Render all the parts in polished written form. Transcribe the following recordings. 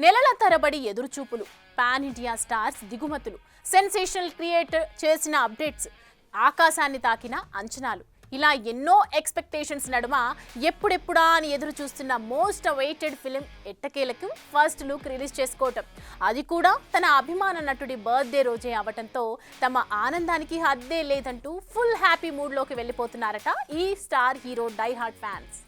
నెలల తరబడి ఎదురుచూపులు, pan India stars దిగుమతులు, సెన్సేషనల్ క్రియేట్ చేసిన అప్డేట్స్, ఆకాశాన్ని తాకిన అంచనాలు, ఇలా ఎన్నో ఎక్స్పెక్టేషన్స్ నడుమ ఎప్పుడెప్పుడా అని ఎదురు చూస్తున్న మోస్ట్ అవైటెడ్ ఫిలిం ఎట్టకేలకు ఫస్ట్ లుక్ రిలీజ్ చేసుకోవటం, అది కూడా తన అభిమాన నటుడి బర్త్డే రోజే అవటంతో తమ ఆనందానికి హద్దే లేదంటూ ఫుల్ హ్యాపీ మూడ్లోకి వెళ్ళిపోతున్నారట ఈ star hero die hard fans.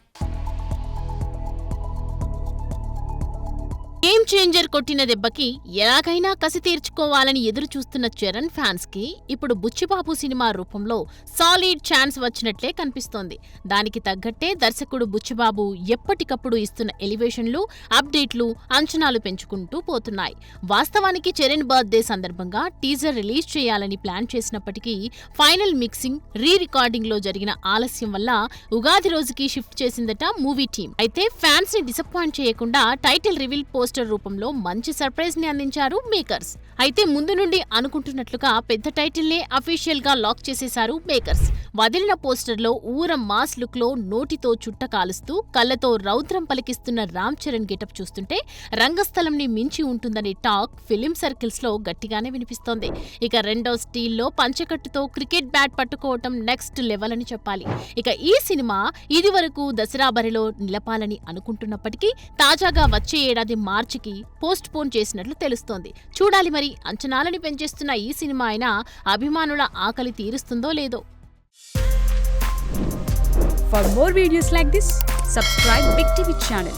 Game Changer కొట్టిన దెబ్బకి ఎలాగైనా కసి తీర్చుకోవాలని ఎదురు చూస్తున్న చరణ్ ఫ్యాన్స్ కి ఇప్పుడు బుచ్చిబాబు సినిమా రూపంలో సాలిడ్ ఛాన్స్ వచ్చినట్లే కనిపిస్తోంది. దానికి తగ్గట్టే దర్శకుడు బుచ్చిబాబు ఎప్పటికప్పుడు ఇస్తున్న ఎలివేషన్లు, అప్డేట్లు అంచనాలు పెంచుకుంటూ పోతున్నాయి. వాస్తవానికి చరణ్ బర్త్డే సందర్భంగా టీజర్ రిలీజ్ చేయాలని ప్లాన్ చేసినప్పటికీ ఫైనల్ మిక్సింగ్, రీ రికార్డింగ్ లో జరిగిన ఆలస్యం వల్ల ఉగాది రోజుకి షిఫ్ట్ చేసిందట మూవీ టీం. అయితే ఫ్యాన్స్ ని డిసప్పాయింట్ చేయకుండా టైటిల్ రివీల్ పోస్టర్ రూపంలో మంచి సర్ప్రైజ్ ని అందించారు మేకర్స్. అయితే ముందు నుండి అనుకుంటున్నట్లుగా పెద్ద టైటిల్ నే అఫీషియల్ గా లాక్ చేసేశారు మేకర్స్. వదిలిన పోస్టర్ లో ఊర మాస్ లుక్ లో నోటితో చుట్ట కాలుస్తూ కళ్లతో రౌద్రం పలికిస్తున్న రామ్ చరణ్ గెటప్ చూస్తుంటే రంగస్థలం ని మించి ఉంటుందనే టాక్ ఫిలిం సర్కిల్స్ లో గట్టిగానే వినిపిస్తోంది. ఇక రెండో స్టీల్లో పంచకట్టుతో క్రికెట్ బ్యాట్ పట్టుకోవటం నెక్స్ట్ లెవెల్ అని చెప్పాలి. ఇక ఈ సినిమా ఇది వరకు దసరా బరిలో నిలపాలని అనుకుంటున్నప్పటికీ తాజాగా వచ్చే ఏడాది మార్చికి పోస్ట్ పోన్ చేసినట్లు తెలుస్తోంది. చూడాలి మరి అంచనాలని పెంచేస్తున్న ఈ సినిమా అయినా అభిమానుల ఆకలి తీరుస్తుందో లేదో. For more videos like this, subscribe Big TV channel.